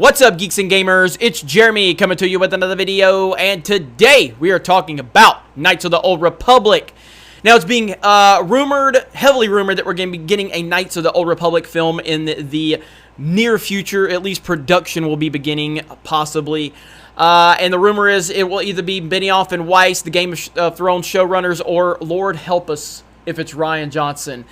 What's up, geeks and gamers? It's Jeremy coming to you with another video, and today we are talking about Knights of the Old Republic. Now, it's being heavily rumored that we're going to be getting a Knights of the Old Republic film in the near future. At least production will be beginning, possibly. And the rumor is it will either be Benioff and Weiss, the Game of Thrones showrunners, or Lord help us if it's Rian Johnson.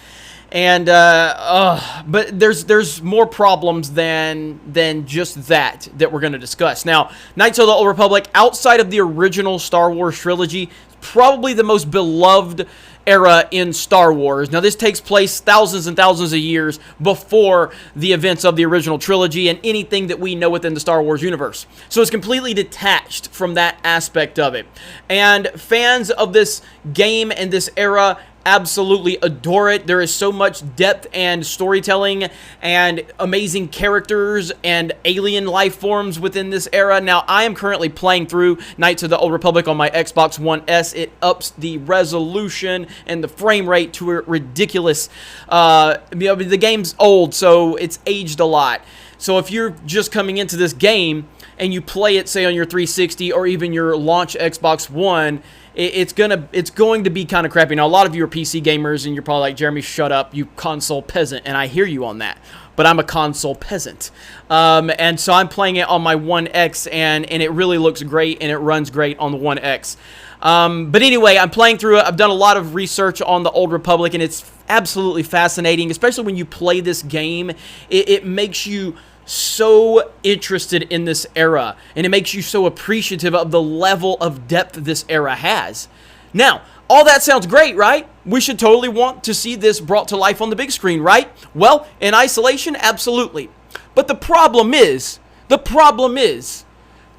And but there's more problems than just that we're going to discuss. Now, Knights of the Old Republic, outside of the original Star Wars trilogy, probably the most beloved era in Star Wars. Now, this takes place thousands and thousands of years before the events of the original trilogy and anything that we know within the Star Wars universe. So it's completely detached from that aspect of it. And fans of this game and this era absolutely adore it. There is so much depth and storytelling and amazing characters and alien life forms within this era. Now, I am currently playing through Knights of the Old Republic on my Xbox One S. It ups the resolution and the frame rate to a ridiculous. The game's old, so it's aged a lot. So if you're just coming into this game and you play it, say, on your 360 or even your launch Xbox One, it's going to be kind of crappy. Now, a lot of you are PC gamers, and you're probably like, Jeremy, shut up, you console peasant, and I hear you on that. But I'm a console peasant. And so I'm playing it on my One X, and it really looks great, and it runs great on the One X. But anyway, I'm playing through it. I've done a lot of research on the Old Republic, and it's absolutely fascinating, especially when you play this game. It makes you so interested in this era, and it makes you so appreciative of the level of depth this era has. Now, all that sounds great, right? We should totally want to see this brought to life on the big screen, right? Well, in isolation, absolutely. But the problem is,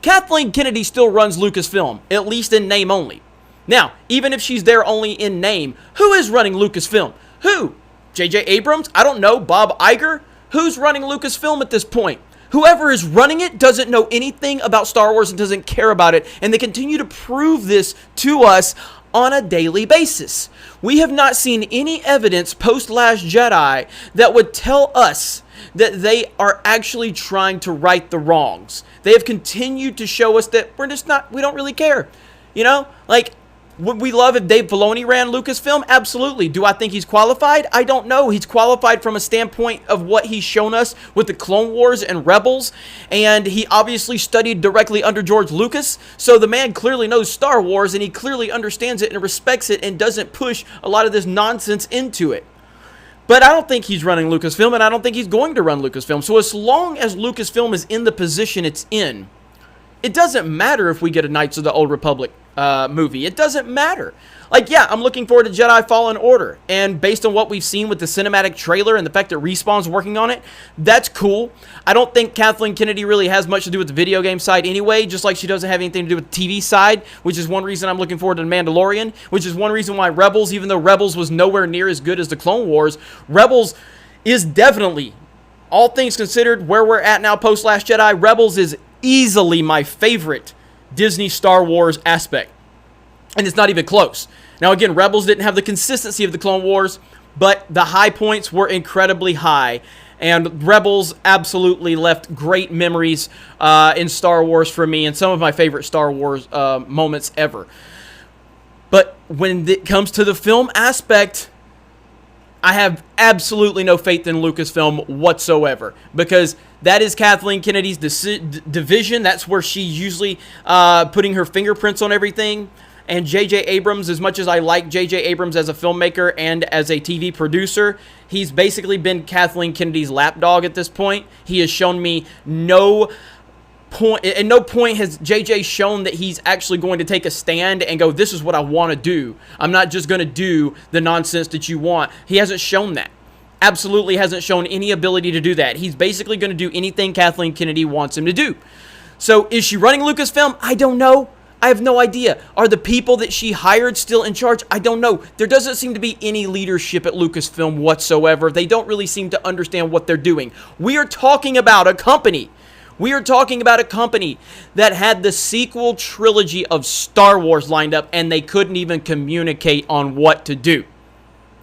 Kathleen Kennedy still runs Lucasfilm, at least in name only. Now, even if she's there only in name, who is running Lucasfilm? Who? J.J. Abrams? I don't know. Bob Iger? Who's running Lucasfilm at this point? Whoever is running it doesn't know anything about Star Wars and doesn't care about it, and they continue to prove this to us on a daily basis. We have not seen any evidence post-Last Jedi that would tell us that they are actually trying to right the wrongs. They have continued to show us that we don't really care. You know, like, would we love if Dave Filoni ran Lucasfilm? Absolutely. Do I think he's qualified? I don't know. He's qualified from a standpoint of what he's shown us with the Clone Wars and Rebels, and he obviously studied directly under George Lucas, so the man clearly knows Star Wars, and he clearly understands it and respects it and doesn't push a lot of this nonsense into it. But I don't think he's running Lucasfilm, and I don't think he's going to run Lucasfilm. So as long as Lucasfilm is in the position it's in, it doesn't matter if we get a Knights of the Old Republic movie. It doesn't matter. Like, yeah, I'm looking forward to Jedi Fallen Order, and based on what we've seen with the cinematic trailer and the fact that Respawn's working on it, that's cool. I don't think Kathleen Kennedy really has much to do with the video game side anyway, just like she doesn't have anything to do with the TV side, which is one reason I'm looking forward to The Mandalorian, which is one reason why Rebels, even though Rebels was nowhere near as good as the Clone Wars, Rebels is definitely, all things considered, where we're at now post-Last Jedi, Rebels is easily my favorite Disney Star Wars aspect, and it's not even close. Now, again, Rebels didn't have the consistency of the Clone Wars, but the high points were incredibly high, and Rebels absolutely left great memories in Star Wars for me, and some of my favorite Star Wars moments ever. But when it comes to the film aspect, I have absolutely no faith in Lucasfilm whatsoever, because that is Kathleen Kennedy's division. That's where she's usually putting her fingerprints on everything. And J.J. Abrams, as much as I like J.J. Abrams as a filmmaker and as a TV producer, he's basically been Kathleen Kennedy's lapdog at this point. He has shown me no point, at no point has JJ shown that he's actually going to take a stand and go, this is what I want to do. I'm not just going to do the nonsense that you want. He hasn't shown that. Absolutely hasn't shown any ability to do that. He's basically going to do anything Kathleen Kennedy wants him to do. So is she running Lucasfilm? I don't know. I have no idea. Are the people that she hired still in charge? I don't know. There doesn't seem to be any leadership at Lucasfilm whatsoever. They don't really seem to understand what they're doing. We are talking about a company. We are talking about a company that had the sequel trilogy of Star Wars lined up, and they couldn't even communicate on what to do.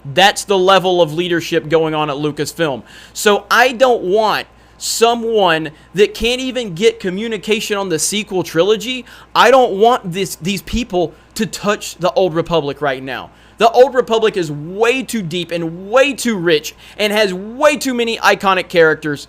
That's the level of leadership going on at Lucasfilm. So I don't want someone that can't even get communication on the sequel trilogy. I don't want these people to touch the Old Republic right now. The Old Republic is way too deep and way too rich and has way too many iconic characters,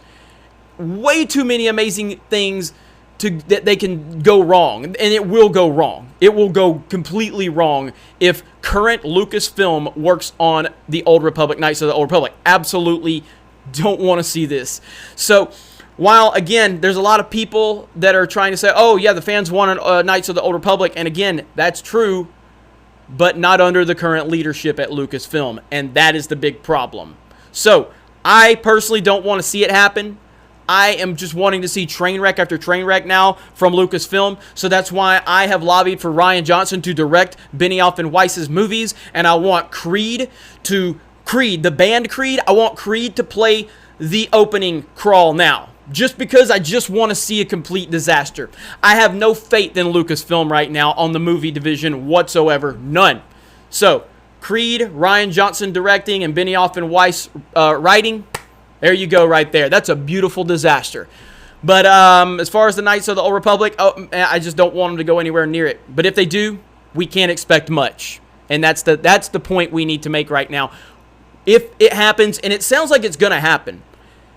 way too many amazing things that they can go wrong, and it will go wrong. It will go completely wrong if current Lucasfilm works on the Old Republic, Knights of the Old Republic. Absolutely don't want to see this. So while, again, there's a lot of people that are trying to say, oh, yeah, the fans wanted Knights of the Old Republic, and again, that's true, but not under the current leadership at Lucasfilm, and that is the big problem. So I personally don't want to see it happen. I am just wanting to see train wreck after train wreck now from Lucasfilm, so that's why I have lobbied for Rian Johnson to direct Benioff and Weiss's movies, and I want the band Creed, I want Creed to play the opening crawl now, just because I just want to see a complete disaster. I have no faith in Lucasfilm right now on the movie division whatsoever, none. So, Creed, Rian Johnson directing, and Benioff and Weiss writing. There you go right there. That's a beautiful disaster. But as far as the Knights of the Old Republic, I just don't want them to go anywhere near it. But if they do, we can't expect much. And that's the point we need to make right now. If it happens, and it sounds like it's going to happen.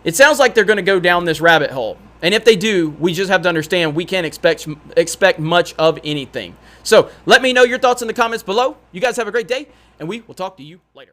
It sounds like they're going to go down this rabbit hole. And if they do, we just have to understand we can't expect much of anything. So let me know your thoughts in the comments below. You guys have a great day, and we will talk to you later.